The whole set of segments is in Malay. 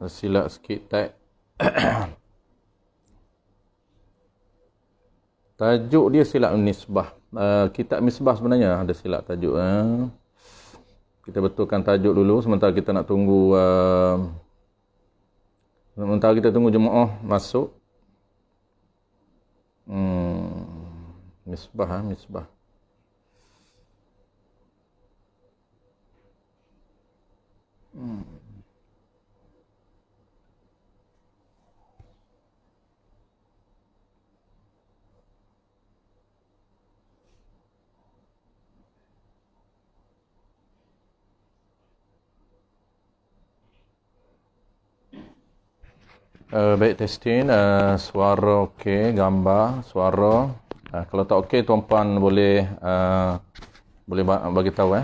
Silap sikit type. Tajuk dia silap nisbah. Kitab misbah sebenarnya ada silap tajuk. Kita betulkan tajuk dulu sementara kita nak tunggu jemaah masuk. Misbah. Baik, testing. Suara okey, gambar, suara. Kalau tak okey, tuan-puan boleh bagi tahu.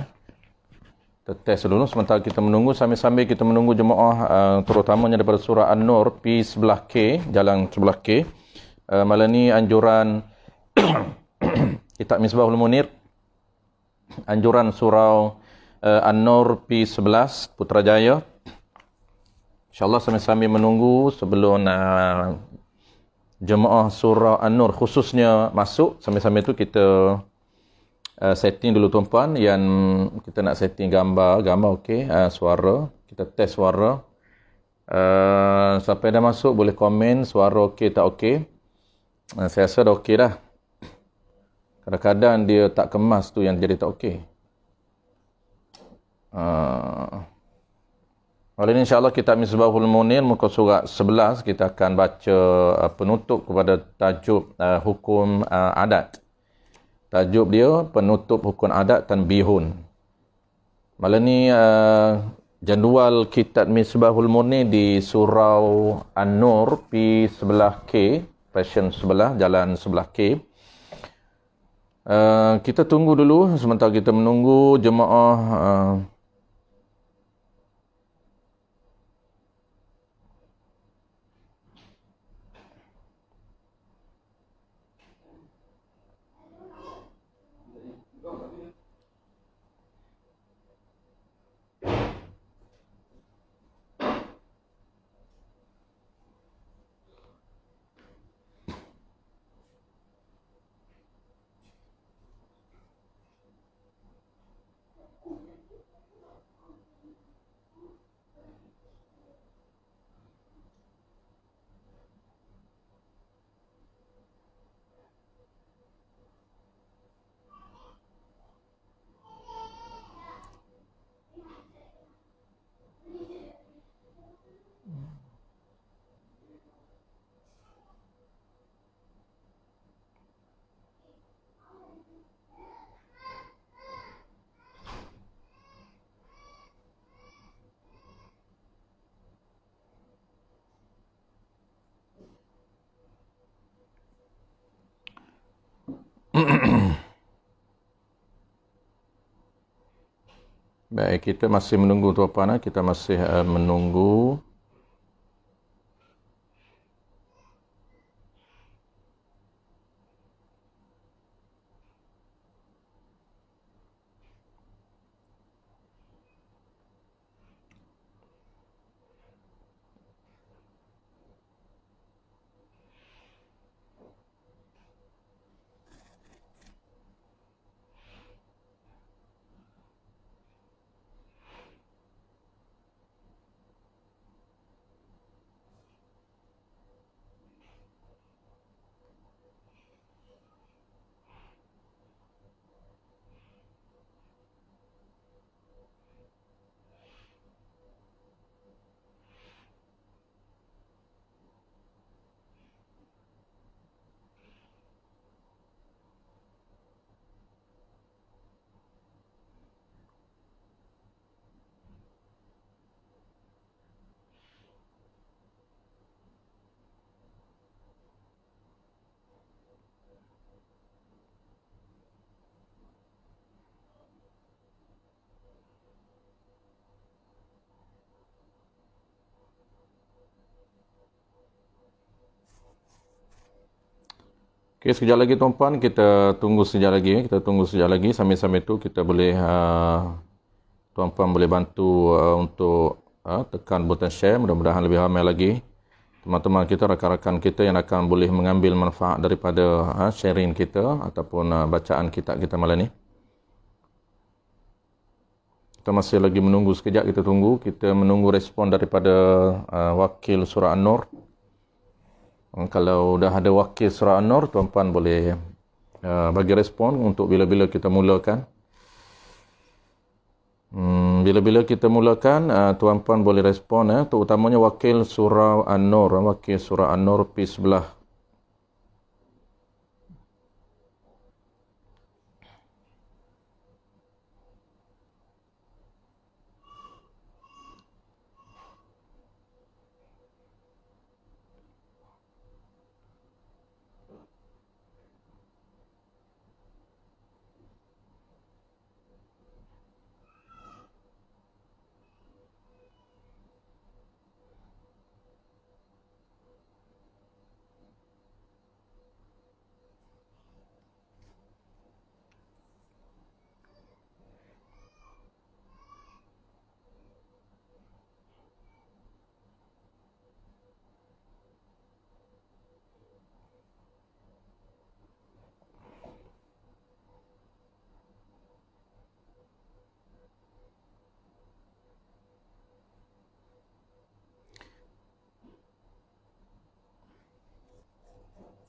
Kita test dulu sementara kita menunggu. Sambil-sambil kita menunggu jemaah, terutamanya daripada surah An-Nur, pi sebelah K, jalan sebelah K. Malam ni anjuran Kitab Misbahul Munir, anjuran surau An-Nur pi 11 Putrajaya. InsyaAllah sambil-sambil menunggu sebelum jemaah surau An-Nur khususnya masuk, sambil-sambil tu kita setting dulu tuan-puan. Yang kita nak setting gambar okey, suara, kita test suara. Siapa yang dah masuk boleh komen suara okey tak okey. Saya rasa dah okey dah. Kadang-kadang dia tak kemas tu yang jadi tak okey. Hari ini insyaAllah Kitab Misbahul Munir muka surat 11 kita akan baca penutup kepada tajuk hukum adat. Tajuk dia penutup hukum adat tanbihun. Malam ni jadual Kitab Misbahul Munir di surau An-Nur pi sebelah K, version sebelah, jalan sebelah K. Kita tunggu dulu sementara kita menunggu jemaah baik, kita masih menunggu tuan-puan, kita masih menunggu. Okey, sekejap lagi tuan-puan, kita tunggu sekejap lagi. Sambil-sambil tu kita boleh tuan-puan boleh bantu untuk tekan button share, mudah-mudahan lebih ramai lagi teman-teman kita, rakan-rakan kita yang akan boleh mengambil manfaat daripada sharing kita ataupun bacaan kita malam ni. Kita masih lagi menunggu sekejap, kita tunggu. Kita menunggu respon daripada wakil surah An-Nur. Kalau dah ada wakil surah An-Nur, tuan-puan boleh bagi respon untuk bila-bila kita mulakan. Bila-bila kita mulakan, tuan-puan boleh respon, terutamanya wakil surah An-Nur, wakil surah An-Nur pergi sebelah.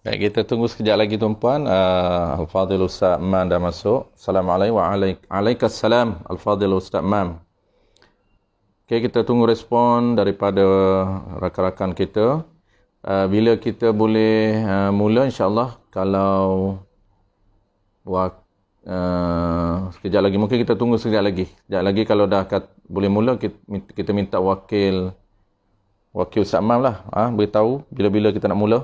Baik, kita tunggu sekejap lagi tuan-puan. Al-Fadhil Ustaz Man dah masuk. Assalamualaikum waalaikumsalam Al-Fadhil Ustaz Man. Okay, kita tunggu respon daripada rakan-rakan kita. Bila kita boleh mula, insyaAllah. Kalau sekejap lagi, mungkin kita tunggu sekejap lagi. Sekejap lagi kalau dah boleh mula, kita minta wakil Ustaz Man lah, beritahu bila-bila kita nak mula.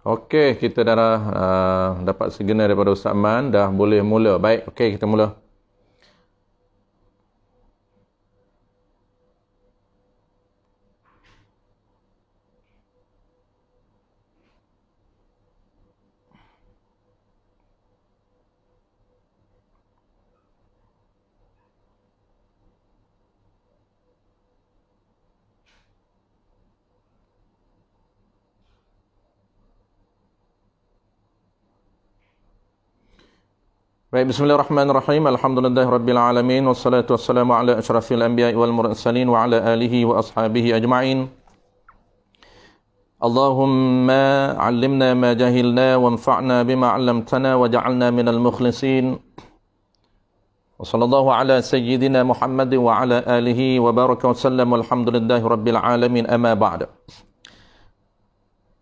Okey, kita dah dapat signal daripada Ustaz Man, dah boleh mula. Baik, okey, kita mula. Baik, bismillahirrahmanirrahim. Alhamdulillahirabbil alamin wassalatu wassalamu ala asyrafil anbiya'i wal mursalin wa ala alihi wa ashabihi ajma'in. Allahumma 'allimna ma jahilna wanfa'na bima 'allamtana waj'alna minal mukhlisin. Wa sallallahu ala sayyidina Muhammad wa ala alihi wa baraka wa sallam walhamdulillahirabbil alamin, amma ba'd.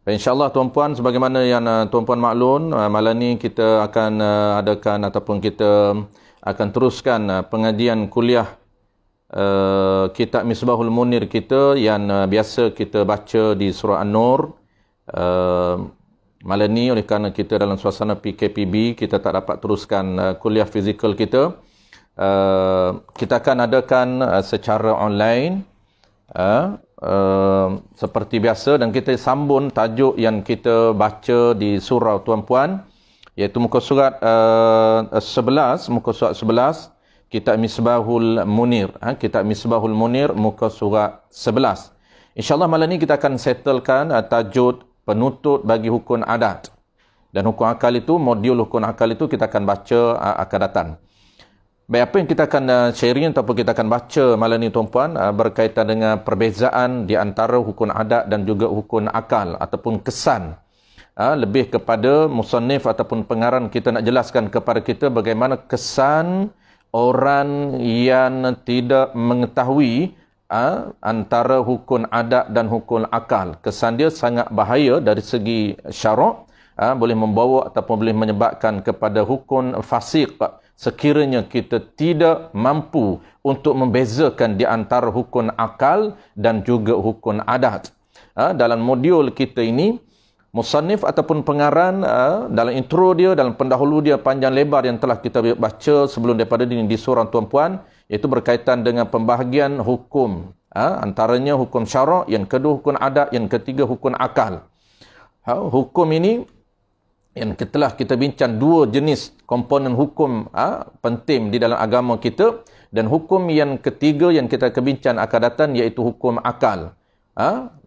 InsyaAllah tuan-puan, sebagaimana yang tuan-puan maklum, malam ni kita akan adakan ataupun kita akan teruskan pengajian kuliah kitab Misbahul Munir kita yang biasa kita baca di surah An-Nur. Malam ni oleh kerana kita dalam suasana PKPB, kita tak dapat teruskan kuliah fizikal kita. Kita akan adakan secara online seperti biasa, dan kita sambung tajuk yang kita baca di surau tuan-puan, iaitu muka surat 11, muka surat 11, kitab Misbahul Munir. Kitab Misbahul Munir, muka surat 11. InsyaAllah malam ni kita akan settlekan tajuk penuntut bagi hukum adat. Dan hukum akal itu, modul hukum akal itu kita akan baca akan datang. Baik, apa yang kita akan sharing ataupun kita akan baca malam ni tuan-puan berkaitan dengan perbezaan di antara hukum adat dan juga hukum akal ataupun kesan. Lebih kepada musannif ataupun pengarang kita nak jelaskan kepada kita bagaimana kesan orang yang tidak mengetahui antara hukum adat dan hukum akal. Kesan dia sangat bahaya dari segi syarak, boleh membawa ataupun boleh menyebabkan kepada hukum fasik sekiranya kita tidak mampu untuk membezakan di antara hukum akal dan juga hukum adat. Dalam modul kita ini, musannif ataupun pengarang dalam intro dia, dalam pendahulu dia panjang lebar yang telah kita baca sebelum daripada ini di surah tuan-puan, iaitu berkaitan dengan pembahagian hukum. Antaranya hukum syarak, yang kedua hukum adat, yang ketiga hukum akal. Hukum ini yang telah kita bincang dua jenis komponen hukum penting di dalam agama kita, dan hukum yang ketiga yang kita akan bincang akan datang iaitu hukum akal.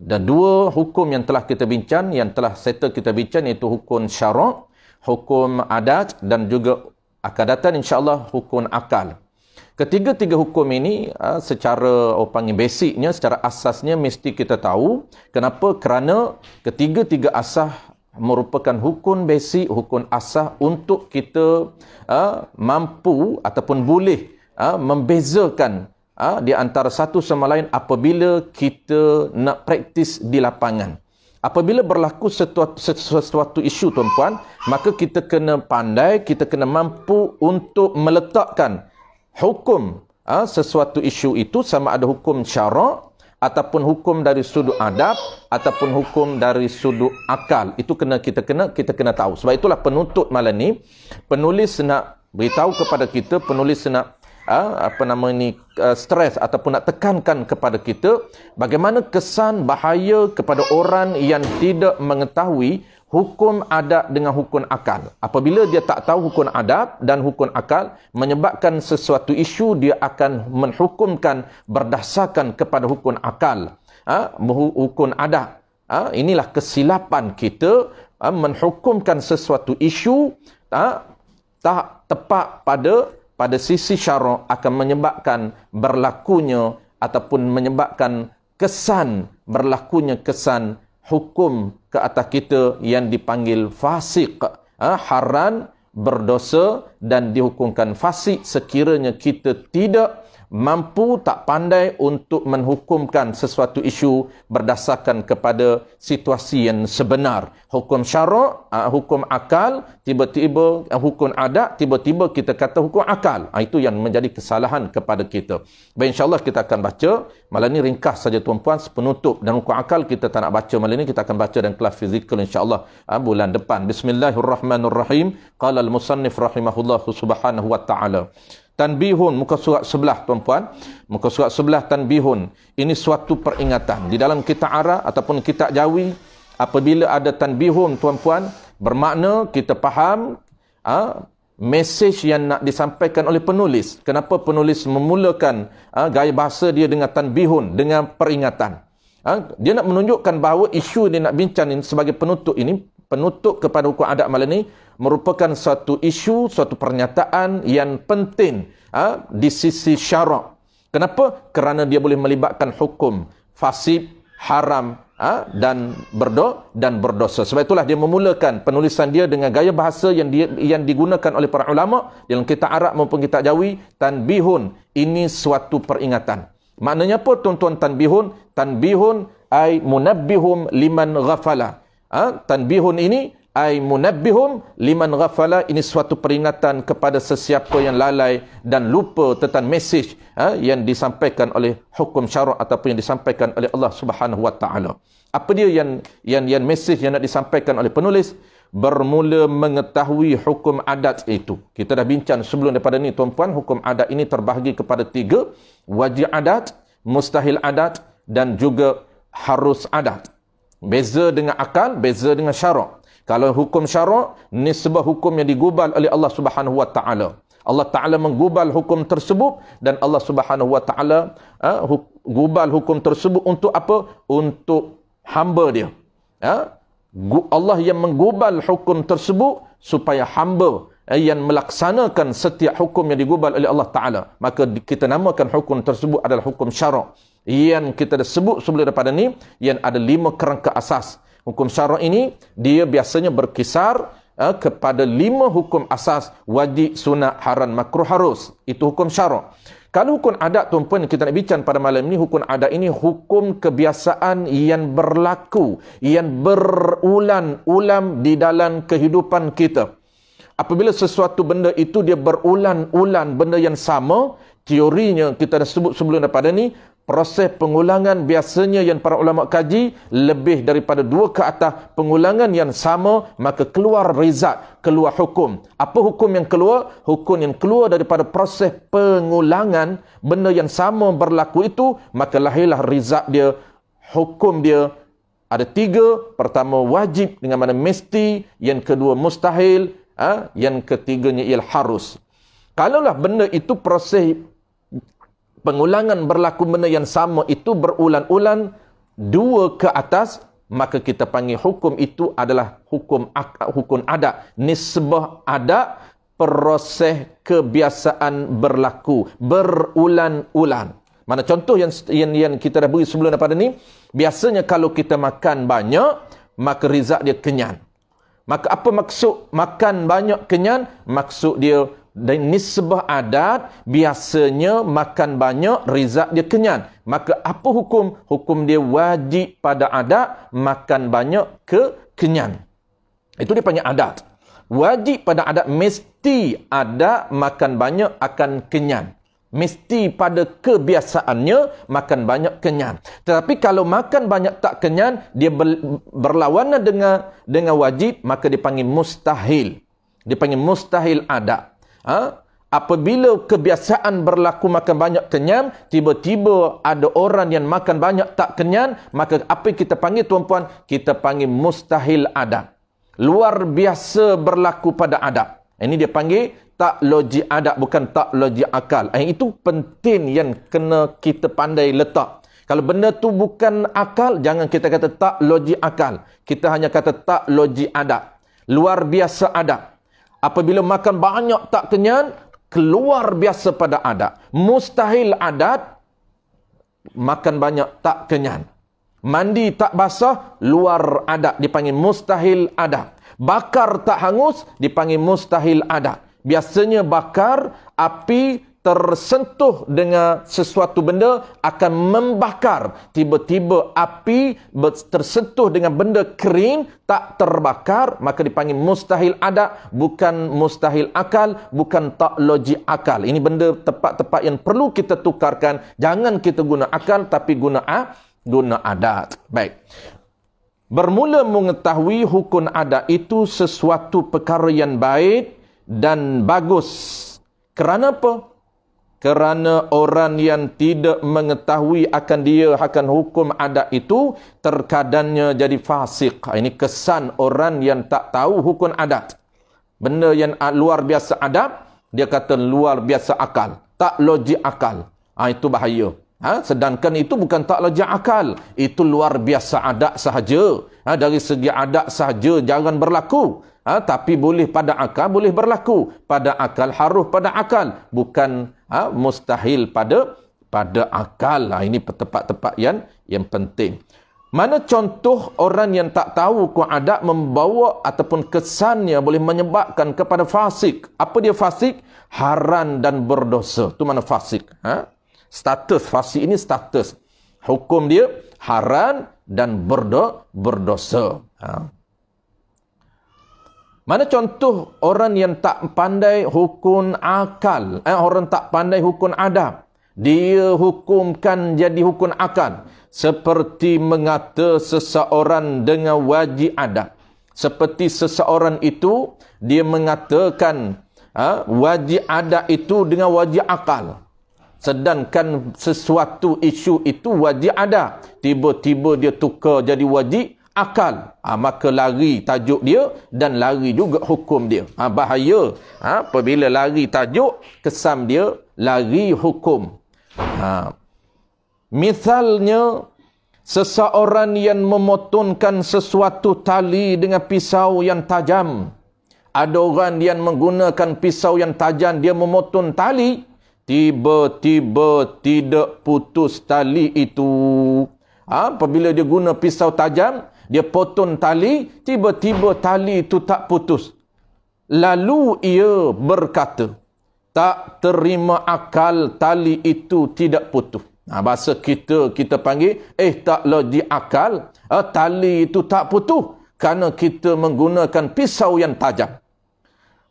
Dan dua hukum yang telah kita bincang, yang telah settle kita bincang, iaitu hukum syarak, hukum adat, dan juga akan datang insya-Allah hukum akal. Ketiga-tiga hukum ini secara panggil basicnya, secara asasnya mesti kita tahu. Kenapa? Kerana ketiga-tiga asas merupakan hukum basic, hukum asas untuk kita mampu ataupun boleh membezakan di antara satu sama lain apabila kita nak praktis di lapangan. Apabila berlaku sesuatu isu tuan-puan, maka kita kena pandai, kita kena mampu untuk meletakkan hukum sesuatu isu itu, sama ada hukum syarak ataupun hukum dari sudut adab ataupun hukum dari sudut akal. Itu kita kena tahu. Sebab itulah penuntut malam ni, penulis nak beritahu kepada kita, penulis nak stres ataupun nak tekankan kepada kita bagaimana kesan bahaya kepada orang yang tidak mengetahui hukum adat dengan hukum akal. Apabila dia tak tahu hukum adat dan hukum akal, menyebabkan sesuatu isu dia akan menghukumkan berdasarkan kepada hukum akal, hukum adat. Inilah kesilapan kita, menghukumkan sesuatu isu tak tepat pada sisi syarak akan menyebabkan berlakunya ataupun menyebabkan berlakunya kesan hukum ke atas kita yang dipanggil fasik, haram, berdosa, dan dihukumkan fasik sekiranya kita tidak mampu, tak pandai untuk menghukumkan sesuatu isu berdasarkan kepada situasi yang sebenar. Hukum syarak, hukum akal, tiba-tiba hukum adat, tiba-tiba kita kata hukum akal. Itu yang menjadi kesalahan kepada kita. Baik, insyaAllah kita akan baca. Malam ni ringkas saja tuan-puan, penutup. Dan hukum akal kita tak nak baca malam ni, kita akan baca dan kelas fizikal insyaAllah bulan depan. Bismillahirrahmanirrahim. Qala al-musannif rahimahullahu subhanahu wa ta'ala. Tanbihun, muka surat 11 tuan-puan. Muka surat 11 tanbihun. Ini suatu peringatan. Di dalam kitab Arab ataupun kitab Jawi, apabila ada tanbihun tuan-puan, bermakna kita faham mesej yang nak disampaikan oleh penulis. Kenapa penulis memulakan gaya bahasa dia dengan tanbihun, dengan peringatan. Dia nak menunjukkan bahawa isu dia nak bincang ini sebagai penutup ini, penutup kepada hukum adat malam ini, merupakan suatu isu, suatu pernyataan yang penting di sisi syarak. Kenapa? Kerana dia boleh melibatkan hukum fasik, haram, dan berdosa. Sebab itulah dia memulakan penulisan dia dengan gaya bahasa yang digunakan oleh para ulama dalam kitab Arab maupun kitab Jawi. Tanbihun, ini suatu peringatan. Maknanya apa tuan-tuan tanbihun? Tanbihun ay munabbihum liman ghafala. Tanbihun ini ay munabbihum liman ghafala, ini suatu peringatan kepada sesiapa yang lalai dan lupa tentang mesej yang disampaikan oleh hukum syarak ataupun yang disampaikan oleh Allah Subhanahu wa taala. Apa dia yang mesej yang nak disampaikan oleh penulis? Bermula mengetahui hukum adat itu. Kita dah bincang sebelum daripada ni tuan-puan, hukum adat ini terbahagi kepada 3, wajib adat, mustahil adat, dan juga harus adat. Beza dengan akal, beza dengan syarak. Kalau hukum syarak, nisbah hukum yang digubal oleh Allah Subhanahu wa taala. Allah Taala menggubal hukum tersebut dan Allah Subhanahu wa taala gubal hukum tersebut untuk apa? Untuk hamba dia. Allah yang menggubal hukum tersebut supaya hamba yang melaksanakan setiap hukum yang digubal oleh Allah Taala. Maka kita namakan hukum tersebut adalah hukum syarak. Yang kita dah sebut sebelum daripada ni, yang ada 5 kerangka asas. Hukum syarak ini dia biasanya berkisar kepada 5 hukum asas: wajib, sunat, haram, makruh, harus. Itu hukum syarak. Kalau hukum adat, tuan-puan, kita nak bincang pada malam ini, hukum adat ini hukum kebiasaan yang berlaku, yang berulang-ulang di dalam kehidupan kita. Apabila sesuatu benda itu dia berulang-ulang benda yang sama, teorinya kita dah sebut sebelum daripada ni, proses pengulangan biasanya yang para ulama kaji lebih daripada 2 ke atas pengulangan yang sama, maka keluar rizat, keluar hukum. Apa hukum yang keluar? Hukum yang keluar daripada proses pengulangan benda yang sama berlaku itu, maka lahirlah rizat dia, hukum dia. Ada 3. Pertama wajib dengan mana mesti, yang kedua mustahil, yang ketiganya ialah harus. Kalaulah benda itu proses pengulangan berlaku benda yang sama itu berulang-ulang 2 ke atas, maka kita panggil hukum itu adalah hukum adat. Nisbah adat, proses kebiasaan berlaku berulang-ulang. Mana contoh yang kita dah beri sebelum daripada ni, biasanya kalau kita makan banyak, maka rizak dia kenyang. Maka apa maksud makan banyak kenyang? Maksud dia dan nisbah adat, biasanya makan banyak, rizak dia kenyang. Maka apa hukum? Hukum dia wajib pada adat, makan banyak kenyang. Itu dia panggil adat. Wajib pada adat, mesti adat makan banyak akan kenyang. Mesti pada kebiasaannya makan banyak kenyang. Tetapi kalau makan banyak tak kenyang, dia berlawanan dengan wajib, maka dipanggil mustahil. Dipanggil mustahil adat. Apabila kebiasaan berlaku makan banyak kenyang, tiba-tiba ada orang yang makan banyak tak kenyang, maka apa yang kita panggil, tuan-puan? Kita panggil mustahil adat. Luar biasa berlaku pada adat. Ini dia panggil tak logik adat, bukan tak logik akal. Itu penting yang kena kita pandai letak. Kalau benda tu bukan akal, jangan kita kata tak logik akal. Kita hanya kata tak logik adat. Luar biasa adat. Apabila makan banyak tak kenyang, keluar biasa pada adat. Mustahil adat, makan banyak tak kenyang. Mandi tak basah, luar adat, dipanggil mustahil adat. Bakar tak hangus, dipanggil mustahil adat. Biasanya bakar, api tersentuh dengan sesuatu benda akan membakar. Tiba-tiba api tersentuh dengan benda kering, tak terbakar, maka dipanggil mustahil adat, bukan mustahil akal, bukan tak logik akal. Ini benda tepat-tepat yang perlu kita tukarkan. Jangan kita guna akal, tapi guna adat. Baik. Bermula mengetahui hukum adat itu sesuatu perkara yang baik dan bagus. Kerana apa? Kerana orang yang tidak mengetahui akan hukum adat itu, terkadangnya jadi fasik. Ini kesan orang yang tak tahu hukum adat. Benda yang luar biasa adat, dia kata luar biasa akal. Tak logik akal. Itu bahaya. Sedangkan itu bukan tak logik akal. Itu luar biasa adat sahaja. Dari segi adat sahaja jangan berlaku. Tapi boleh pada akal, boleh berlaku. Pada akal, harus pada akal. Bukan mustahil pada akal. Ini tepat-tepat yang penting. Mana contoh orang yang tak tahu hukum adat membawa ataupun kesannya boleh menyebabkan kepada fasik. Apa dia fasik? Haram dan berdosa. Itu mana fasik? Status fasik ini status. Hukum dia haram dan berdosa. Mana contoh orang yang tak pandai hukum akal, orang tak pandai hukum adat, dia hukumkan jadi hukum akal, seperti mengata seseorang dengan wajib adat. Seperti seseorang itu, dia mengatakan wajib adat itu dengan wajib akal. Sedangkan sesuatu isu itu wajib ada. Tiba-tiba dia tukar jadi wajib akal. Maka lari tajuk dia dan lari juga hukum dia. Bahaya. Apabila lari tajuk, kesan dia lari hukum. Misalnya, seseorang yang memotongkan sesuatu tali dengan pisau yang tajam. Ada orang yang menggunakan pisau yang tajam, dia memotong tali. Tiba-tiba tidak putus tali itu. Apabila dia guna pisau tajam, dia potong tali, tiba-tiba tali itu tak putus. Lalu ia berkata, tak terima akal tali itu tidak putus. Bahasa kita panggil, tak logik akal, tali itu tak putus. Kerana kita menggunakan pisau yang tajam.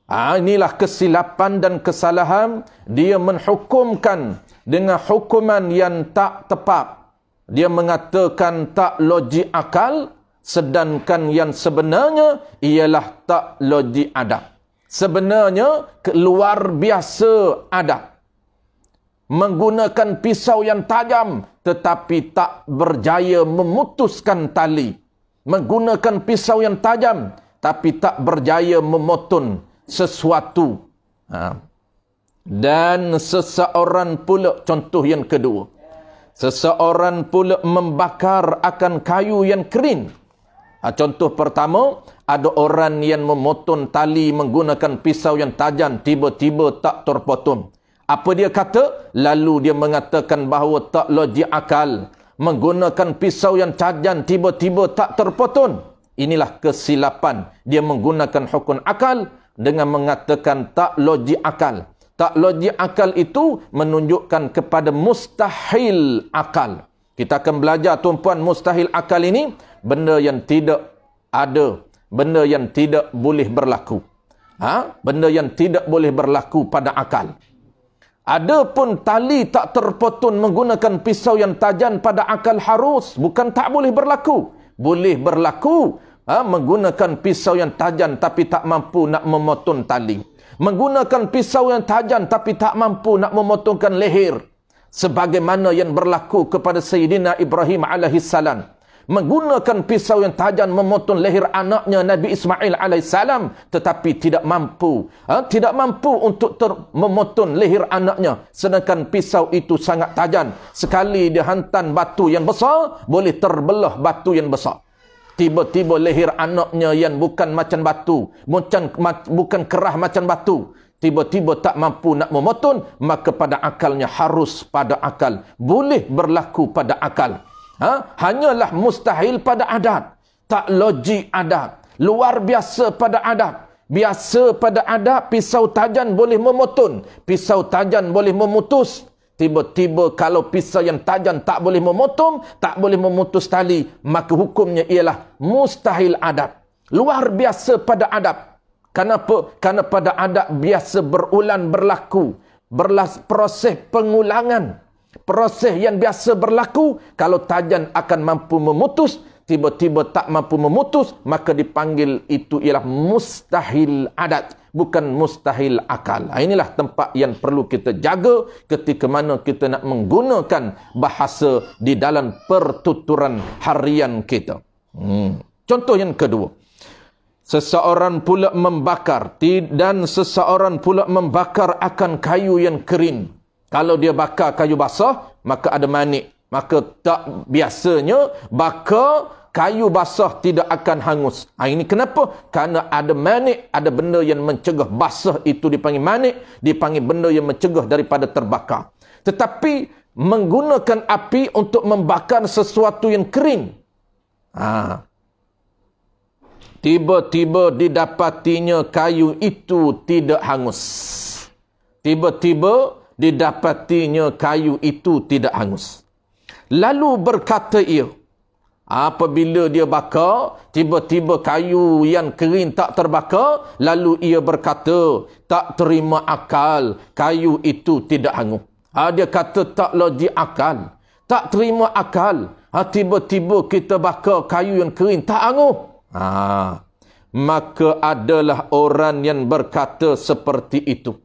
Inilah kesilapan dan kesalahan. Dia menghukumkan dengan hukuman yang tak tepat. Dia mengatakan tak logik akal, sedangkan yang sebenarnya ialah tak logik adab. Sebenarnya luar biasa adab. Menggunakan pisau yang tajam tetapi tak berjaya memutuskan tali. Menggunakan pisau yang tajam tapi tak berjaya memotong sesuatu. Dan seseorang pula, contoh yang kedua, seseorang pula membakar akan kayu yang kering. Contoh pertama, ada orang yang memotong tali menggunakan pisau yang tajam, tiba-tiba tak terpotong. Apa dia kata? Lalu dia mengatakan bahawa tak logik akal. Menggunakan pisau yang tajam, tiba-tiba tak terpotong. Inilah kesilapan. Dia menggunakan hukum akal dengan mengatakan tak logik akal. Tak logik akal itu menunjukkan kepada mustahil akal. Kita akan belajar tuan-puan, mustahil akal ini benda yang tidak ada, benda yang tidak boleh berlaku. Benda yang tidak boleh berlaku pada akal. Adapun tali tak terpotong menggunakan pisau yang tajam pada akal harus, bukan tak boleh berlaku. Boleh berlaku menggunakan pisau yang tajam tapi tak mampu nak memotong tali. Menggunakan pisau yang tajam tapi tak mampu nak memotongkan leher. Sebagaimana yang berlaku kepada Sayyidina Ibrahim alaihissalam. Menggunakan pisau yang tajam memotong leher anaknya Nabi Ismail alaihissalam, tetapi tidak mampu. Tidak mampu untuk memotong leher anaknya. Sedangkan pisau itu sangat tajam. Sekali dia hantam batu yang besar, boleh terbelah batu yang besar. Tiba-tiba leher anaknya yang bukan macam batu, bukan kerah macam batu, tiba-tiba tak mampu nak memotong, maka pada akalnya harus pada akal. Boleh berlaku pada akal. Hanyalah mustahil pada adat. Tak logik adat. Luar biasa pada adat. Biasa pada adat, pisau tajam boleh memotong, pisau tajam boleh memutus. Tiba-tiba kalau pisau yang tajam tak boleh memotong, tak boleh memutus tali, maka hukumnya ialah mustahil adab. Luar biasa pada adab. Kenapa? Kerana pada adab biasa berulang berlaku. Proses pengulangan. Proses yang biasa berlaku, kalau tajam akan mampu memutus, tiba-tiba tak mampu memutus, maka dipanggil itu ialah mustahil adat, bukan mustahil akal. Inilah tempat yang perlu kita jaga ketika mana kita nak menggunakan bahasa di dalam pertuturan harian kita. Contoh yang kedua. Seseorang pula membakar dan seseorang pula membakar akan kayu yang kering. Kalau dia bakar kayu basah, maka ada manik. Maka tak biasanya bakar kayu basah tidak akan hangus. Ini kenapa? Kerana ada manik, ada benda yang mencegah. Basah itu dipanggil manik, dipanggil benda yang mencegah daripada terbakar. Tetapi menggunakan api untuk membakar sesuatu yang kering. Tiba-tiba didapatinya kayu itu tidak hangus. Tiba-tiba didapatinya kayu itu tidak hangus. Lalu berkata ia, apabila dia bakar, tiba-tiba kayu yang kering tak terbakar, lalu ia berkata, tak terima akal, kayu itu tidak hangus. Dia kata tak logik akal, tak terima akal. Tiba-tiba kita bakar kayu yang kering, tak hangus. Maka adalah orang yang berkata seperti itu.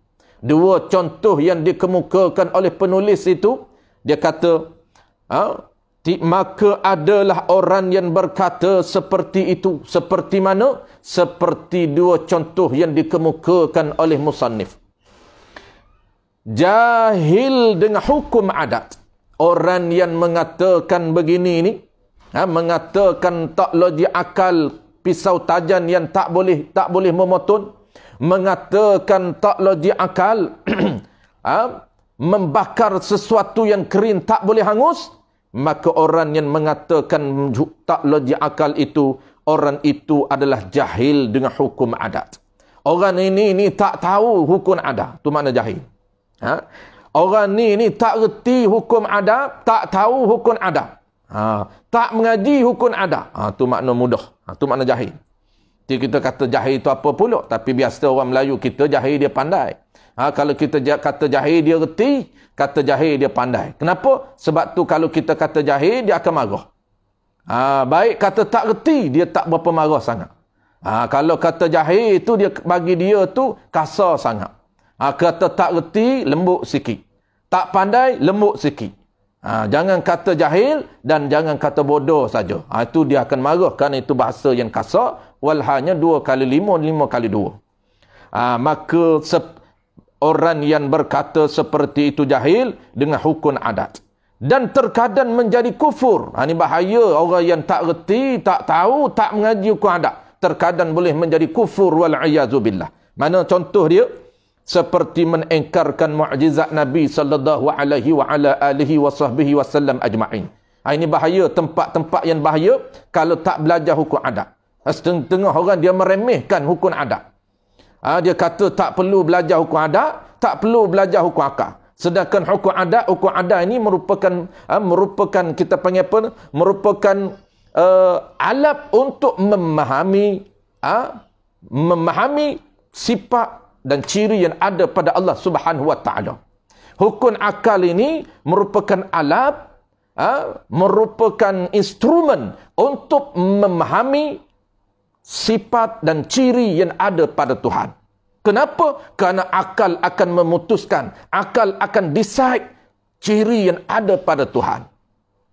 Dua contoh yang dikemukakan oleh penulis itu, dia kata, maka adalah orang yang berkata seperti itu. Seperti mana? Seperti dua contoh yang dikemukakan oleh musannif. Jahil dengan hukum adat. Orang yang mengatakan begini ini, mengatakan tak logik akal pisau tajam yang tak boleh memotong, mengatakan tak logik akal membakar sesuatu yang kering tak boleh hangus, maka orang yang mengatakan tak logik akal itu, orang itu adalah jahil dengan hukum adat. Orang ini tak tahu hukum adat, tu makna jahil. Orang ni tak reti hukum adat, tak tahu hukum adat, tak mengaji hukum adat, tu makna mudah, tu makna jahil. Kita kata jahil itu apa pula? Tapi biasa orang Melayu kita jahil dia pandai. Kalau kita kata jahil dia reti, kata jahil dia pandai. Kenapa? Sebab tu kalau kita kata jahil dia akan marah. Baik kata tak reti, dia tak berapa marah sangat. Kalau kata jahil itu dia bagi dia tu kasar sangat. Kata tak reti, lembut sikit. Tak pandai, lembut sikit. Jangan kata jahil dan jangan kata bodoh saja. Itu dia akan marah kerana itu bahasa yang kasar. Walhanya 2 kali 5, 5 kali 2. Maka orang yang berkata seperti itu jahil dengan hukum adat. Dan terkadang menjadi kufur. Ini bahaya orang yang tak reti, tak tahu, tak mengaji hukum adat. Terkadang boleh menjadi kufur wal'iyazubillah. Mana contoh dia? Seperti mengingkarkan mukjizat Nabi sallallahu alaihi wa ala alihi wa sahbihi wasallam ajma'in. Ini bahaya, tempat-tempat yang bahaya kalau tak belajar hukum adat. Setengah orang dia meremehkan hukum adat. Dia kata tak perlu belajar hukum adat, tak perlu belajar hukum akal. Sedangkan hukum adat ini merupakan kita panggil apa? Merupakan alat untuk memahami sifat dan ciri yang ada pada Allah Subhanahu wa taala. Hukum akal ini merupakan alat, merupakan instrumen untuk memahami sifat dan ciri yang ada pada Tuhan. Kenapa? Kerana akal akan memutuskan, akal akan decide ciri yang ada pada Tuhan.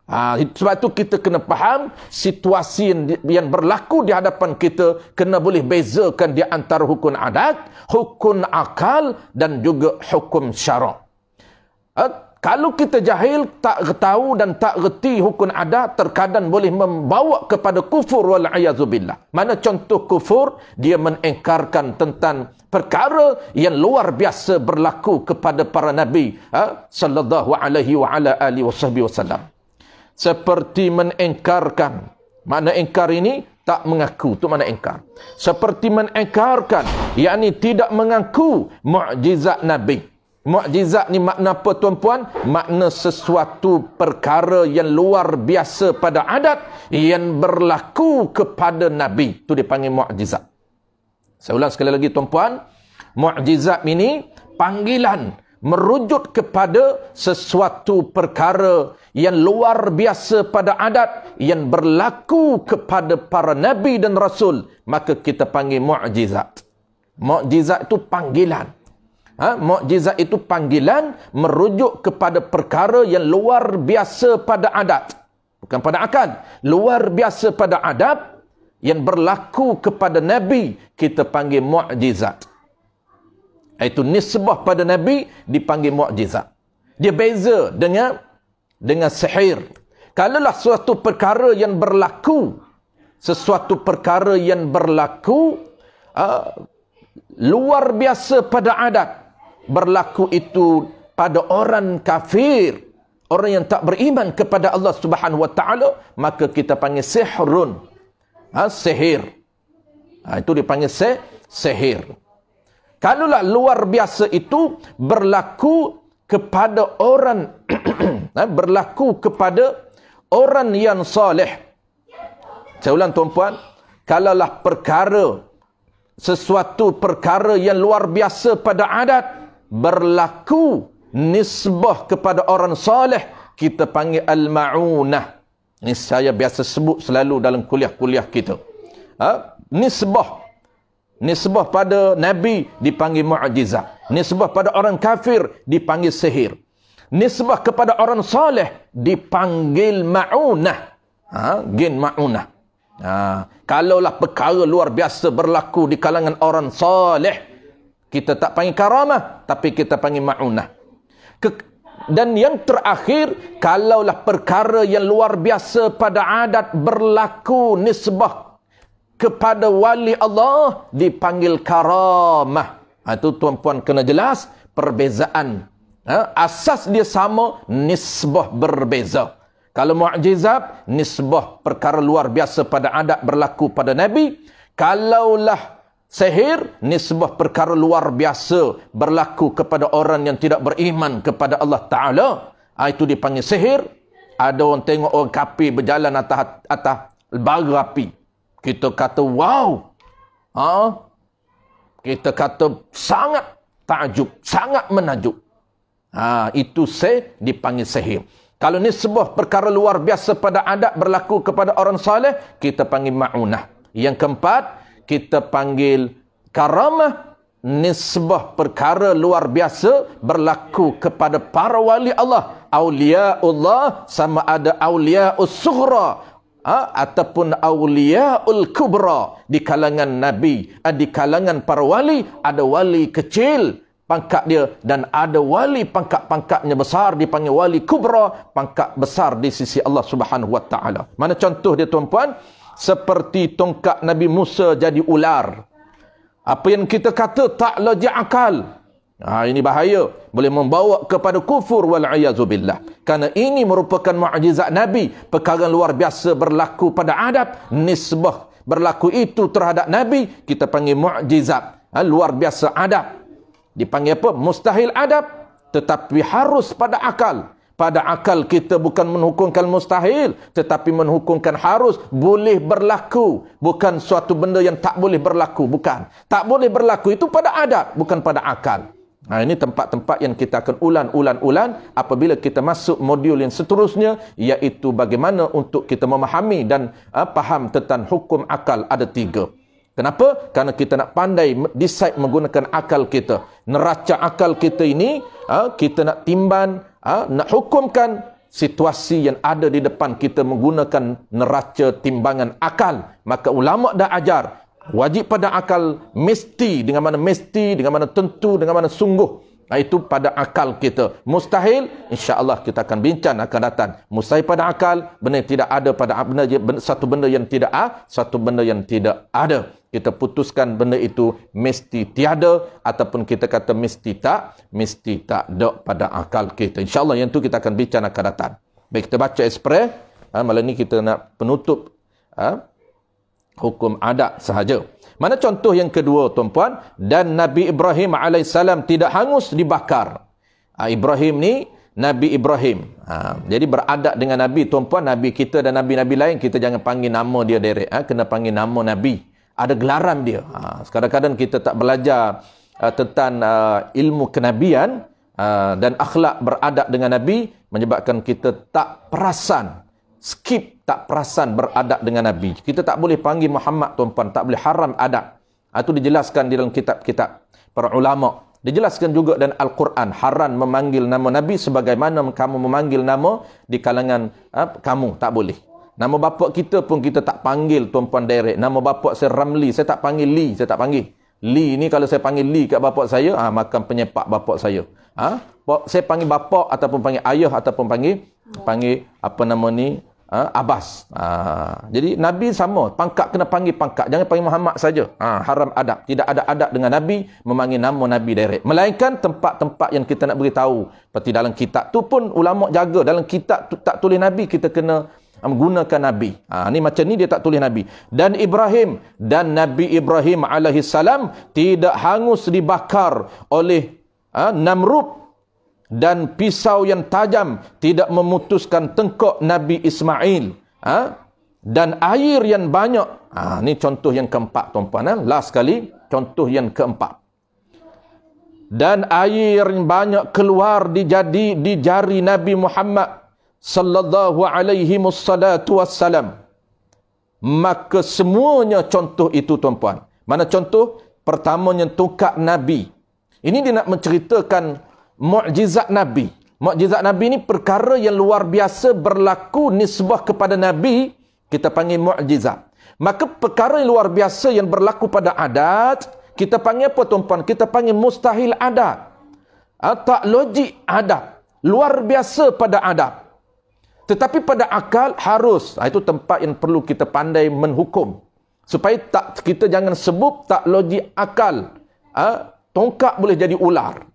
Sebab itu kita kena faham situasi yang berlaku di hadapan kita, kena boleh bezakan di antara hukum adat, hukum akal dan juga hukum syarak. Kalau kita jahil, tak tahu dan tak reti hukum adat, terkadang boleh membawa kepada kufur wal'iyazubillah. Mana contoh kufur? Dia mengingkarkan tentang perkara yang luar biasa berlaku kepada para nabi sallallahu alaihi wa ala alihi wasallam. Seperti mengingkarkan. Makna ingkar ini tak mengaku, tu makna ingkar. Seperti mengingkarkan, yakni tidak mengaku mukjizat nabi. Mukjizat ni makna apa tuan-puan? Makna sesuatu perkara yang luar biasa pada adat yang berlaku kepada Nabi. Itu dipanggil mukjizat. Saya ulang sekali lagi tuan-puan. Mukjizat ini panggilan merujuk kepada sesuatu perkara yang luar biasa pada adat yang berlaku kepada para Nabi dan Rasul. Maka kita panggil mukjizat. Mukjizat itu panggilan. Mukjizat itu panggilan merujuk kepada perkara yang luar biasa pada adat. Bukan pada akal. Luar biasa pada adat yang berlaku kepada Nabi, kita panggil mukjizat. Itu nisbah pada Nabi dipanggil mukjizat. Dia beza dengan sihir. Kalaulah suatu perkara yang berlaku, sesuatu perkara yang berlaku luar biasa pada adat, berlaku itu pada orang kafir, orang yang tak beriman kepada Allah Subhanahu wa taala, maka kita panggil sihrun. Sihir. Itu dipanggil sihir. Kalaulah luar biasa itu berlaku kepada orang berlaku kepada orang yang soleh. Saya ulang tuan-puan, kalaulah sesuatu perkara yang luar biasa pada adat berlaku nisbah kepada orang soleh, kita panggil al-ma'unah. Ini saya biasa sebut selalu dalam kuliah-kuliah kita. Nisbah pada Nabi dipanggil mukjizat. Nisbah pada orang kafir dipanggil sihir. Nisbah kepada orang soleh dipanggil ma'unah. Gin ma'unah. Kalaulah perkara luar biasa berlaku di kalangan orang soleh, kita tak panggil karamah, tapi kita panggil ma'unah. Dan yang terakhir, kalaulah perkara yang luar biasa pada adat berlaku nisbah kepada wali Allah, dipanggil karamah. Itu tuan-puan kena jelas perbezaan. Asas dia sama, nisbah berbeza. Kalau mukjizat, nisbah perkara luar biasa pada adat berlaku pada Nabi. Kalaulah sihir, nisbah perkara luar biasa berlaku kepada orang yang tidak beriman kepada Allah Ta'ala. Itu dipanggil sihir. Ada orang tengok orang kafir berjalan atas bara api. Kita kata, wow. Kita kata, sangat takjub, sangat menakjub. Itu dipanggil sihir. Kalau nisbah perkara luar biasa pada adat berlaku kepada orang saleh, kita panggil ma'unah. Yang keempat, kita panggil karamah. Nisbah perkara luar biasa berlaku kepada para wali Allah. Awliyaullah, sama ada awliyaus sughra ataupun awliyaul kubra. Di kalangan Nabi, di kalangan para wali, ada wali kecil pangkat dia, dan ada wali pangkat-pangkatnya besar dipanggil wali kubra, pangkat besar di sisi Allah Subhanahu wa taala. Mana contoh dia tuan-puan? Seperti tongkat Nabi Musa jadi ular. Apa yang kita kata tak logik akal. Ini bahaya, boleh membawa kepada kufur wal iazu billah. Karena ini merupakan mukjizat Nabi, perkara luar biasa berlaku pada adab, nisbah berlaku itu terhadap Nabi, kita panggil mukjizat. Luar biasa adab. Dipanggil apa? Mustahil adab. Tetapi harus pada akal. Pada akal kita bukan menghukumkan mustahil, tetapi menghukumkan harus boleh berlaku. Bukan suatu benda yang tak boleh berlaku. Bukan. Tak boleh berlaku itu pada adab, bukan pada akal. Ini tempat-tempat yang kita akan ulan apabila kita masuk modul yang seterusnya, iaitu bagaimana untuk kita memahami dan faham tentang hukum akal ada 3. Kenapa? Karena kita nak pandai decide menggunakan akal kita. Neraca akal kita ini, kita nak timban, nak hukumkan situasi yang ada di depan kita menggunakan neraca timbangan akal. Maka ulama dah ajar, wajib pada akal, mesti, dengan mana tentu, dengan mana sungguh. Itu pada akal kita. Mustahil, insya-Allah kita akan bincang akan datang. Mustahil pada akal, benda yang tidak ada pada satu benda yang tidak satu benda yang tidak ada. Kita putuskan benda itu mesti tiada, ataupun kita kata mesti tak ada pada akal kita. InsyaAllah yang itu kita akan bincang akan datang. Baik, kita baca ekspres. Malam ni kita nak penutup hukum adat sahaja. Mana contoh yang kedua tuan-puan? Dan Nabi Ibrahim AS tidak hangus dibakar. Ibrahim ni Nabi Ibrahim. Jadi beradat dengan Nabi tuan-puan. Nabi kita dan Nabi-Nabi lain, kita jangan panggil nama dia direct. Kena panggil nama Nabi. Ada gelaran dia. Kadang-kadang kita tak belajar tentang ilmu kenabian dan akhlak beradat dengan Nabi, menyebabkan kita tak perasan, tak perasan beradat dengan Nabi. Kita tak boleh panggil Muhammad tuan-puan, tak boleh, haram adab. Itu dijelaskan di dalam kitab-kitab para ulama. Dijelaskan juga dan Al-Quran, haram memanggil nama Nabi sebagaimana kamu memanggil nama di kalangan kamu, tak boleh. Nama bapa kita pun kita tak panggil tuan-puan direct. Nama bapa saya Ramli, saya tak panggil Lee, saya tak panggil. Lee ni kalau saya panggil Lee kat bapa saya, makan penyepak bapa saya. Saya panggil bapa ataupun panggil ayah ataupun panggil apa nama ni? Abbas. Jadi Nabi sama, pangkat kena panggil pangkat, jangan panggil Muhammad saja. Haram adab. Tidak ada adab dengan Nabi memanggil nama Nabi direct. Melainkan tempat-tempat yang kita nak beritahu. Seperti dalam kitab tu pun ulama jaga, dalam kitab tu tak tulis Nabi, kita kena menggunakan Nabi. Ni macam ni dia tak tulis Nabi. Dan Nabi Ibrahim alaihissalam tidak hangus dibakar oleh Namrud, dan pisau yang tajam tidak memutuskan tengkok Nabi Ismail, dan air yang banyak. Ni contoh yang keempat tuan-puan. Last sekali, contoh yang keempat. Dan air yang banyak keluar di jari Nabi Muhammad sallallahu alaihi wassalam. Maka semuanya contoh itu tuan-puan. Mana contoh? Pertamanya tongkat Nabi. Ini dia nak menceritakan mukjizat Nabi. Mukjizat Nabi ni perkara yang luar biasa berlaku nisbah kepada Nabi, kita panggil mukjizat. Maka perkara yang luar biasa yang berlaku pada adat, kita panggil apa tuan-puan? Kita panggil mustahil adat. Tak logik adat. Luar biasa pada adat. Tetapi pada akal harus. Itu tempat yang perlu kita pandai menhukum. Supaya kita jangan sebut tak logik akal. Tongkat boleh jadi ular.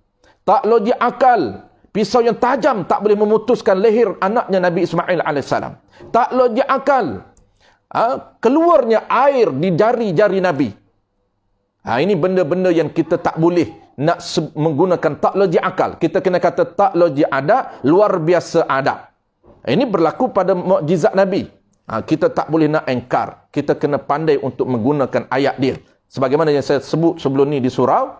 Tak logik akal. Pisau yang tajam tak boleh memutuskan leher anaknya Nabi Ismail AS. Tak logik akal. Keluarnya air di jari-jari Nabi. Ini benda-benda yang kita tak boleh nak menggunakan tak logik akal. Kita kena kata tak logik adat, luar biasa adat. Ini berlaku pada mukjizat Nabi. Kita tak boleh nak engkar. Kita kena pandai untuk menggunakan ayat dia. Sebagaimana yang saya sebut sebelum ni di surau.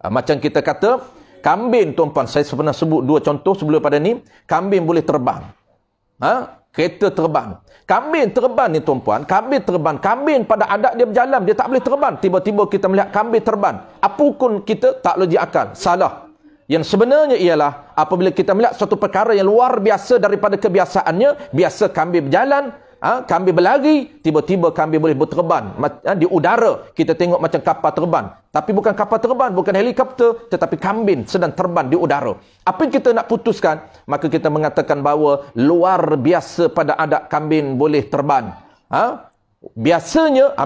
Macam kita kata, kambing tuan-puan, saya pernah sebut dua contoh sebelum pada ni. Kambing boleh terbang. Kereta terbang. Kambing terbang ni tuan-puan, kambing terbang. Kambing pada adat dia berjalan, dia tak boleh terbang. Tiba-tiba kita melihat kambing terbang. Apa hukum kita? Tak logik akal. Salah. Yang sebenarnya ialah, apabila kita melihat suatu perkara yang luar biasa daripada kebiasaannya, biasa kambing berjalan, kambing berlari, tiba-tiba kambing boleh berterbang. Di udara, kita tengok macam kapal terbang. Tapi bukan kapal terbang, bukan helikopter, tetapi kambing sedang terbang di udara. Apa yang kita nak putuskan? Maka kita mengatakan bahawa luar biasa pada adat kambing boleh terbang. Biasanya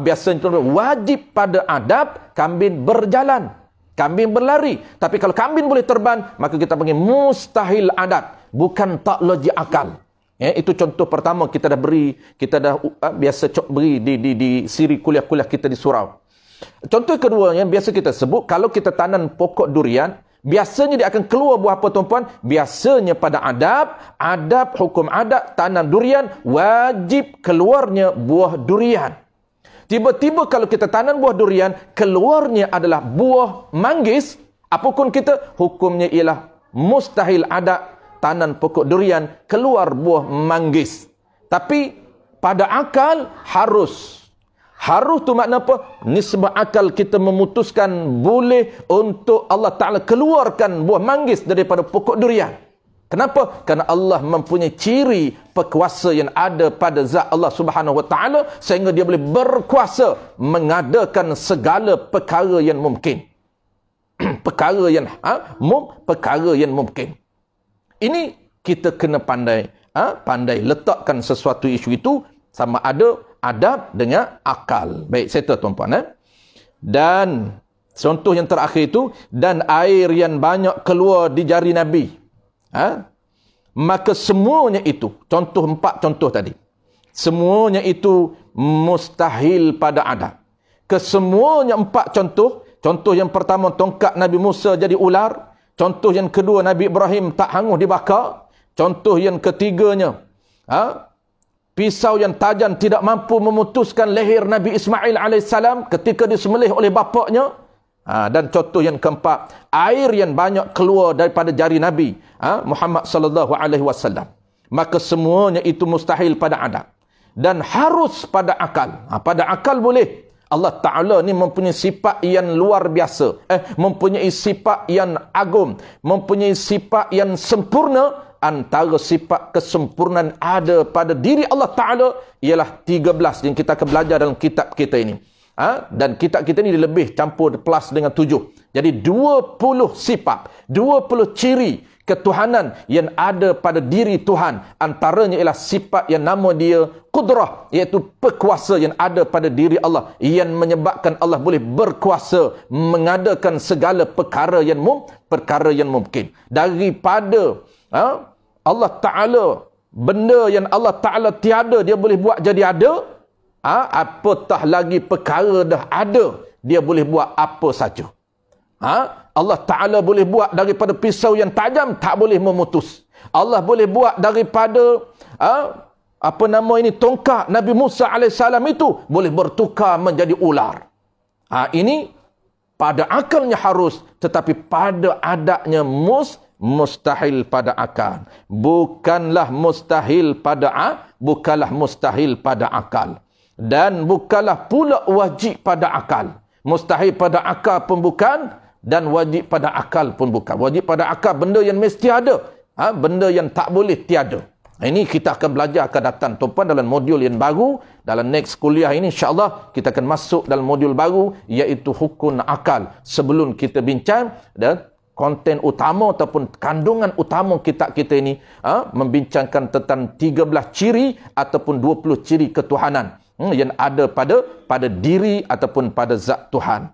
wajib pada adab kambing berjalan. Kambing berlari. Tapi kalau kambing boleh terbang, maka kita panggil mustahil adat. Bukan tak logik akal. Itu contoh pertama kita dah beri, kita dah biasa beri di siri kuliah-kuliah kita di surau. Contoh kedua yang biasa kita sebut, kalau kita tanam pokok durian, biasanya dia akan keluar buah apa tuan-puan? Biasanya pada adab hukum adat tanam durian, wajib keluarnya buah durian. Tiba-tiba kalau kita tanam buah durian, keluarnya adalah buah manggis, apapun kita, hukumnya ialah mustahil adat tanam pokok durian, keluar buah manggis. Tapi pada akal harus. Harus tu makna apa? Nisbah akal kita memutuskan boleh untuk Allah Ta'ala keluarkan buah manggis daripada pokok durian. Kenapa? Kerana Allah mempunyai ciri perkuasa yang ada pada zat Allah Subhanahu Wa Ta'ala, sehingga dia boleh berkuasa mengadakan segala perkara yang mungkin. perkara yang mungkin. Ini kita kena pandai letakkan sesuatu isu itu sama ada adab dengan akal. Baik, settle tuan-puan. Dan contoh yang terakhir itu, dan air yang banyak keluar di jari Nabi. Maka semuanya itu, empat contoh tadi, semuanya itu mustahil pada adab. Kesemuanya empat contoh. Contoh yang pertama, tongkat Nabi Musa jadi ular. Contoh yang kedua, Nabi Ibrahim tak hangus dibakar. Contoh yang ketiganya, pisau yang tajam tidak mampu memutuskan leher Nabi Ismail AS ketika disembelih oleh bapaknya. Dan contoh yang keempat, air yang banyak keluar daripada jari Nabi Muhammad sallallahu alaihi wasallam. Maka semuanya itu mustahil pada adab dan harus pada akal. Pada akal boleh. Allah Ta'ala ni mempunyai sifat yang luar biasa. Mempunyai sifat yang agung. Mempunyai sifat yang sempurna. Antara sifat kesempurnaan ada pada diri Allah Ta'ala ialah 13 yang kita akan belajar dalam kitab kita ini. Dan kitab kita ni lebih campur plus dengan 7. Jadi 20 sifat, 20 ciri ketuhanan yang ada pada diri Tuhan. Antaranya ialah sifat yang nama dia Qudrah, iaitu perkuasa yang ada pada diri Allah, yang menyebabkan Allah boleh berkuasa mengadakan segala perkara yang mungkin. Daripada Allah Ta'ala, benda yang Allah Ta'ala tiada, dia boleh buat jadi ada. Apatah lagi perkara dah ada, dia boleh buat apa saja. Allah Ta'ala boleh buat daripada pisau yang tajam, tak boleh memutus. Allah boleh buat daripada tongkat Nabi Musa AS itu boleh bertukar menjadi ular. Ini pada akalnya harus, tetapi pada adatnya mustahil pada akal. Bukanlah mustahil pada akal. Dan bukanlah pula wajib pada akal. Mustahil pada akal pun bukan, dan wajib pada akal pun bukan. Wajib pada akal benda yang mesti ada, benda yang tak boleh tiada. Ini kita akan belajar akan datang tuan-puan dalam modul yang baru. Dalam next kuliah ini insya-Allah kita akan masuk dalam modul baru, iaitu hukum akal. Sebelum kita bincang dan konten utama ataupun kandungan utama kitab kita ini, membincangkan tentang 13 ciri ataupun 20 ciri ketuhanan yang ada pada diri ataupun pada zat Tuhan.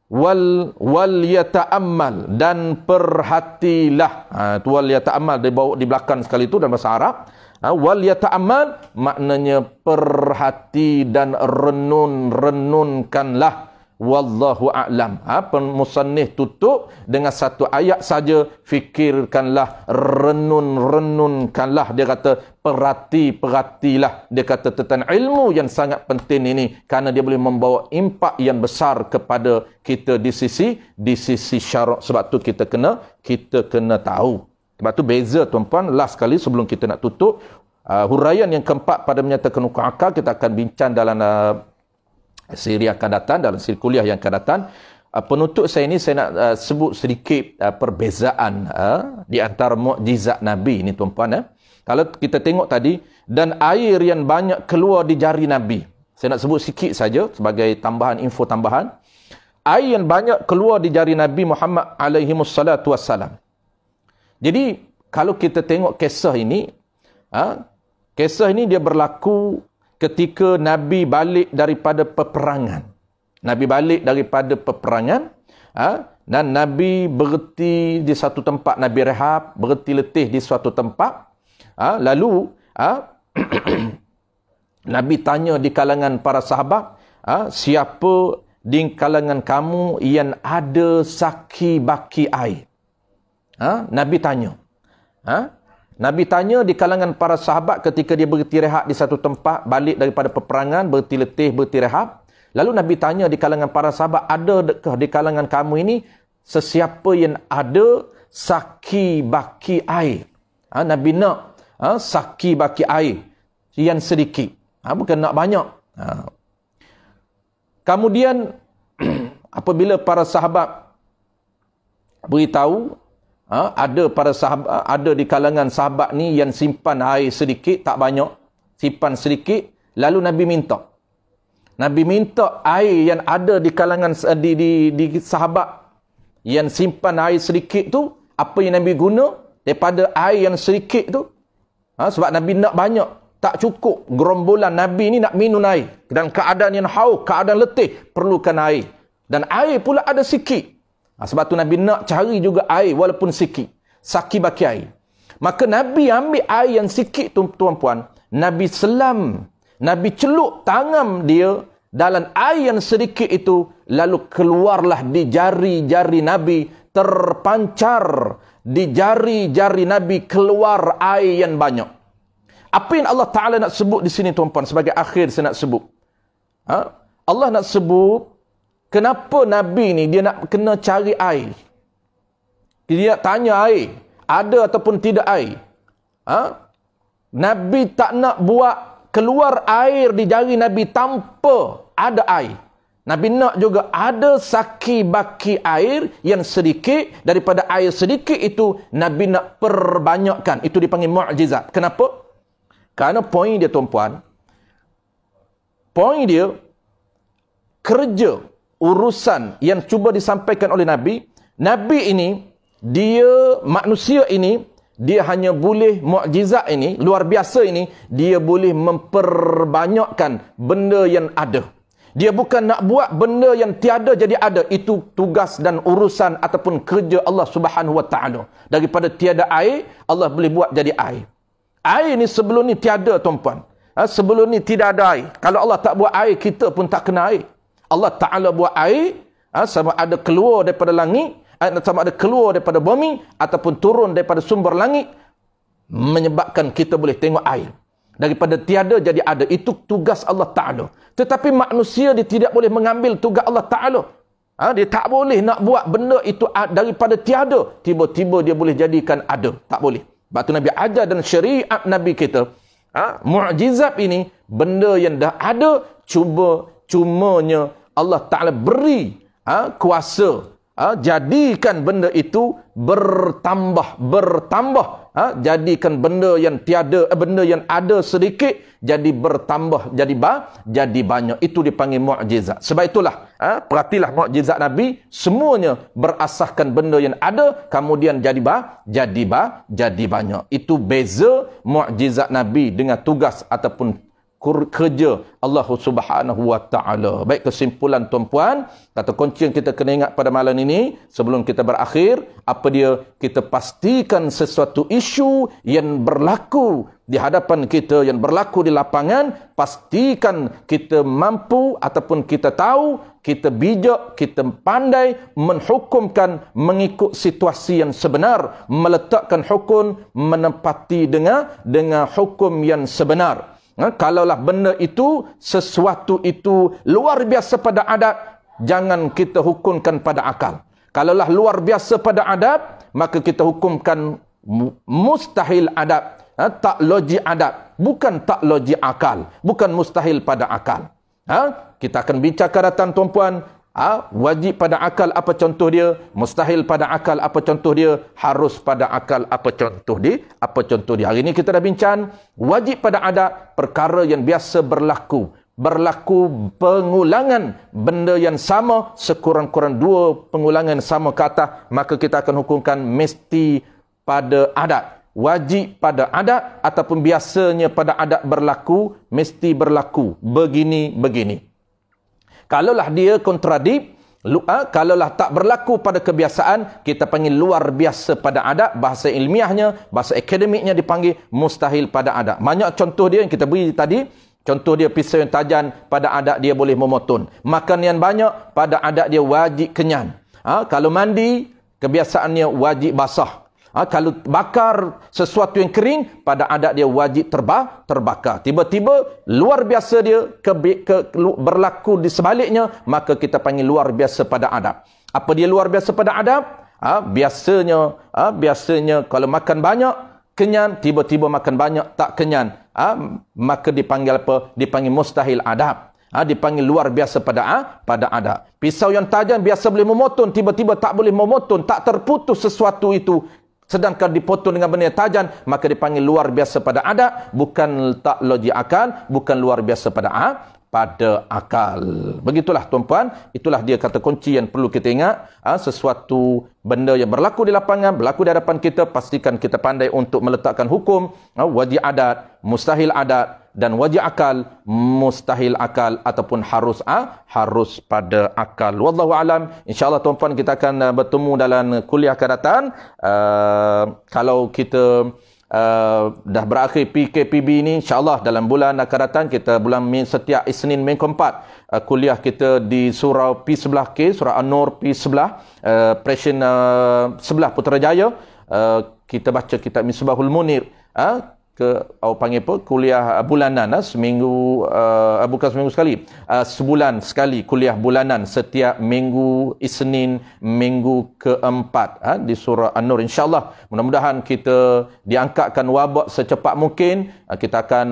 Wal yata'ammal, dan perhatilah. Wal yata'ammal di belakang sekali itu dalam bahasa Arab. Wal yata'ammal maknanya perhati dan renunkanlah. Wallahu a'lam. Musannif tutup dengan satu ayat saja, fikirkanlah, renunkanlah. Dia kata perhatilah. Dia kata tentang ilmu yang sangat penting ini, kerana dia boleh membawa impak yang besar kepada kita di sisi syarak. Sebab tu kita kena tahu. Sebab tu beza tuan-puan. Last sekali sebelum kita nak tutup, huraian yang keempat pada menyatakan hukum akal, kita akan bincang dalam siri akan datang, dalam siri kuliah yang akan datang. Penutup saya ini, saya nak sebut sedikit perbezaan di antara mukjizat Nabi ini tuan-puan. Kalau kita tengok tadi, dan air yang banyak keluar di jari Nabi. Saya nak sebut sikit saja sebagai tambahan, info tambahan. Air yang banyak keluar di jari Nabi Muhammad alaihi wassalatu wassalam. Jadi kalau kita tengok kisah ini dia berlaku ketika Nabi balik daripada peperangan. Dan Nabi berhenti di satu tempat, Nabi rehab, berhenti letih di suatu tempat. Lalu Nabi tanya di kalangan para sahabat, siapa di kalangan kamu yang ada saki baki air? Nabi tanya. Nabi tanya di kalangan para sahabat ketika dia berhenti rehat di satu tempat, balik daripada peperangan, berhenti letih, berhenti rehat. Lalu Nabi tanya di kalangan para sahabat, adakah di kalangan kamu ini sesiapa yang ada saki baki air? Nabi nak saki baki air yang sedikit, bukan nak banyak. Kemudian apabila para sahabat beritahu, ada di kalangan sahabat ni yang simpan air sedikit, tak banyak, simpan sedikit. Lalu Nabi minta air yang ada di kalangan di sahabat yang simpan air sedikit tu, apa yang Nabi guna daripada air yang sedikit tu. Sebab Nabi nak banyak, tak cukup. Gerombolan Nabi ni nak minum air dan keadaan yang haus, keadaan letih, perlukan air. Dan air pula ada sikit. Sebab tu Nabi nak cari juga air walaupun sikit, saki baki air. Maka Nabi ambil air yang sikit tu tuan-puan, Nabi selam, Nabi celup tangan dia dalam air yang sedikit itu, lalu keluarlah di jari-jari Nabi, terpancar di jari-jari Nabi, keluar air yang banyak. Apa yang Allah Ta'ala nak sebut di sini tuan-puan, sebagai akhir saya nak sebut, Allah nak sebut kenapa Nabi ni dia nak kena cari air. Dia nak tanya air ada ataupun tidak air. Nabi tak nak buat keluar air di jari Nabi tanpa ada air. Nabi nak juga ada saki baki air yang sedikit. Daripada air sedikit itu Nabi nak perbanyakkan. Itu dipanggil mukjizat. Kenapa? Kerana poin dia tuan-puan, poin dia, kerja urusan yang cuba disampaikan oleh Nabi ini, dia manusia ini, dia hanya boleh mukjizat ini, luar biasa ini, dia boleh memperbanyakkan benda yang ada. Dia bukan nak buat benda yang tiada jadi ada. Itu tugas dan urusan ataupun kerja Allah Subhanahu Wa Taala. Daripada tiada air, Allah boleh buat jadi air. Air ni sebelum ni tiada tuan-puan. Sebelum ni tidak ada air. Kalau Allah tak buat air, kita pun tak kena air. Allah Ta'ala buat air, sama ada keluar daripada langit, sama ada keluar daripada bumi, ataupun turun daripada sumber langit, menyebabkan kita boleh tengok air. Daripada tiada jadi ada. Itu tugas Allah Ta'ala. Tetapi manusia dia tidak boleh mengambil tugas Allah Ta'ala. Dia tak boleh nak buat benda itu daripada tiada, tiba-tiba dia boleh jadikan ada. Tak boleh. Sebab tu Nabi ajar dan syariat Nabi kita, mukjizat ini, benda yang dah ada, cumanya Allah Ta'ala beri kuasa jadikan benda itu bertambah. Jadikan benda yang tiada, benda yang ada sedikit jadi bertambah, jadi banyak. Itu dipanggil mukjizat. Sebab itulah, perhatilah mukjizat Nabi, semuanya berasaskan benda yang ada, kemudian jadi banyak. Itu beza mukjizat Nabi dengan tugas ataupun kerja Allah Subhanahu wa taala. Baik, kesimpulan tuan-puan, kata kunci yang kita kena ingat pada malam ini sebelum kita berakhir, apa dia? Kita pastikan sesuatu isu yang berlaku di hadapan kita, yang berlaku di lapangan, pastikan kita mampu ataupun kita tahu, kita bijak, kita pandai menghukumkan mengikut situasi yang sebenar, meletakkan hukum menempati dengan hukum yang sebenar. Kalaulah benda itu, sesuatu itu luar biasa pada adat, jangan kita hukumkan pada akal. Kalaulah luar biasa pada adat, maka kita hukumkan mustahil adat, tak logik adat, bukan tak logik akal, bukan mustahil pada akal. Kita akan bincangkan datang tuan-puan, wajib pada akal apa contoh dia, mustahil pada akal apa contoh dia, harus pada akal apa contoh dia. Hari ini kita dah bincang wajib pada adat, perkara yang biasa berlaku pengulangan benda yang sama, sekurang-kurang 2 pengulangan sama ke atas, maka kita akan hukumkan mesti pada adat. Wajib pada adat ataupun biasanya pada adat berlaku, mesti berlaku begini. Kalaulah dia kontradik, kalaulah tak berlaku pada kebiasaan, kita panggil luar biasa pada adat. Bahasa ilmiahnya, bahasa akademiknya dipanggil mustahil pada adat. Banyak contoh dia yang kita beri tadi. Contoh dia, pisau yang tajam, pada adat dia boleh memotong. Makan yang banyak, pada adat dia wajib kenyang. Kalau mandi, kebiasaannya wajib basah. Kalau bakar sesuatu yang kering, pada adat dia wajib terbakar. Tiba-tiba luar biasa dia berlaku di sebaliknya, maka kita panggil luar biasa pada adat. Apa dia luar biasa pada adat? Biasanya kalau makan banyak kenyang, tiba-tiba makan banyak tak kenyang, maka dipanggil apa? Dipanggil mustahil adab. Dipanggil luar biasa pada adat. Pisau yang tajam biasa boleh memotong, tiba-tiba tak boleh memotong, tak terputus sesuatu itu, sedangkan dipotong dengan benda yang tajam, maka dipanggil luar biasa pada adat, bukan tak logik akal, bukan luar biasa pada akal. Begitulah tuan-puan, itulah dia kata kunci yang perlu kita ingat. Sesuatu benda yang berlaku di lapangan, berlaku di hadapan kita, pastikan kita pandai untuk meletakkan hukum, wajib adat, mustahil adat, dan wajib akal, mustahil akal, ataupun harus pada akal. Wallahu alam. InsyaAllah tuan-puan, kita akan bertemu dalam kuliah akan datang. Kalau kita dah berakhir PKPB ini, insyaAllah dalam bulan akan datang, kita setiap Isnin minggu 4, kuliah kita di surau P11K, surau An-Nur P11, Pression 11 Putrajaya. Kita baca kitab Misbahul Munir, panggil apa, kuliah bulanan, seminggu, bukan seminggu sekali, sebulan sekali kuliah bulanan, setiap minggu Isnin minggu keempat, di surah An-Nur. InsyaAllah mudah-mudahan kita diangkatkan wabak secepat mungkin. Kita akan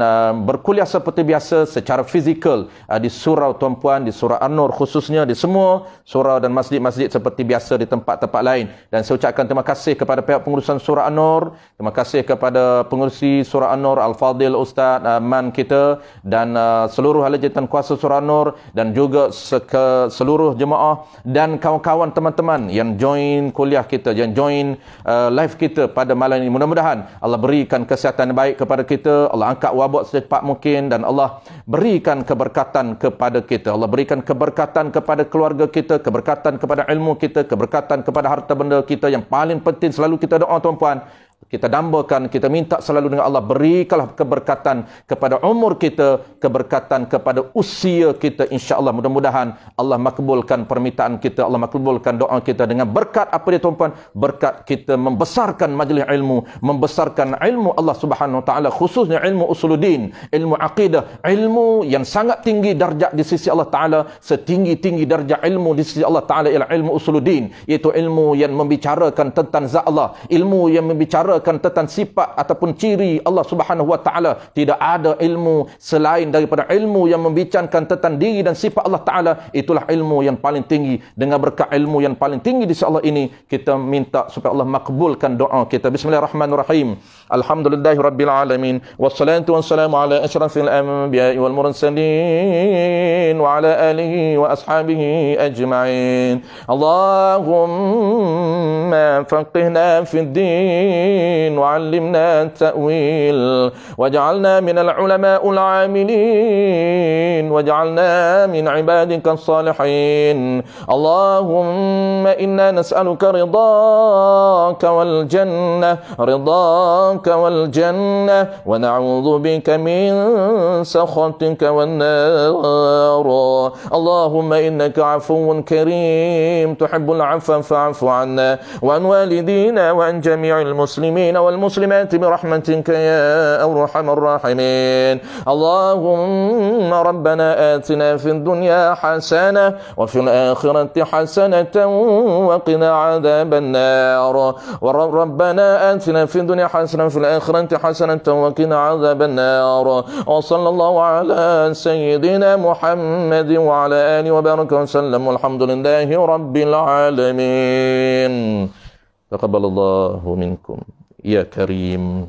berkuliah seperti biasa secara fizikal di surau tuan-puan, di surah An-Nur khususnya, di semua surau dan masjid-masjid seperti biasa di tempat-tempat lain. Dan saya ucapkan terima kasih kepada pihak pengurusan surah An-Nur, terima kasih kepada pengurusi surah An-Nur, Al-Fadil Ustaz Man kita, dan seluruh ahli jawatan kuasa surah An-Nur, dan juga seluruh jemaah dan kawan-kawan teman-teman yang join kuliah kita, yang join live kita pada malam ini. Mudah-mudahan Allah berikan kesihatan yang baik kepada kita, Allah angkat wabak secepat mungkin, dan Allah berikan keberkatan kepada kita, Allah berikan keberkatan kepada keluarga kita, keberkatan kepada ilmu kita, keberkatan kepada harta benda kita. Yang paling penting selalu kita doa tuan-puan, kita dambakan, kita minta selalu dengan Allah, berikanlah keberkatan kepada umur kita, keberkatan kepada usia kita. InsyaAllah mudah-mudahan Allah makbulkan permintaan kita, Allah makbulkan doa kita dengan berkat apa dia tuan-puan? Berkat kita membesarkan majlis ilmu, membesarkan ilmu Allah Subhanahu Wa Taala, khususnya ilmu usuluddin, ilmu aqidah, ilmu yang sangat tinggi darjat di sisi Allah Taala, setinggi-tinggi darjat ilmu di sisi Allah Taala ialah ilmu usuluddin, iaitu ilmu yang membicarakan tentang zat Allah, ilmu yang membicarakan menyatakan tentang sifat ataupun ciri Allah Subhanahu wa taala. Tidak ada ilmu selain daripada ilmu yang membicarakan tentang diri dan sifat Allah taala. Itulah ilmu yang paling tinggi. Dengan berkat ilmu yang paling tinggi di sisi Allah ini, kita minta supaya Allah makbulkan doa kita. Bismillahirrahmanirrahim. Alhamdulillahirabbil alamin. Wassalatu wassalamu ala asyrafil anbiya'i wal mursalin wa ala alihi wa ashabihi ajma'in. Allahumma faqihna fid din wa 'allimna at-ta'wil waj'alna minal ulama'il 'amilin waj'alna min 'ibadika as-salihin. Allahumma inna nas'aluka ridaka wal jannah wal jannah wa na'udzu bika min sakhatika wan nar. Allahumma innaka 'afuwun karim tuhibbul 'afwa fa'fu 'anna wa an walidina wa an jami'il muslimina wal muslimati bi rahmatika ya arhamar rahimin. Allahumma rabbana atina fid dunya hasanah wa fil akhirati hasanatan wa qina 'adzaban nar. Wa rabbana atina fid dunya hasanah wa fil akhirati hasanatan wa qina 'adzaban nar. Wa sallallahu ala sayyidina Muhammad wa ala alihi wa baraka wa sallam. Walhamdulillahi rabbil alamin. Taqabbalallahu minkum ya karim.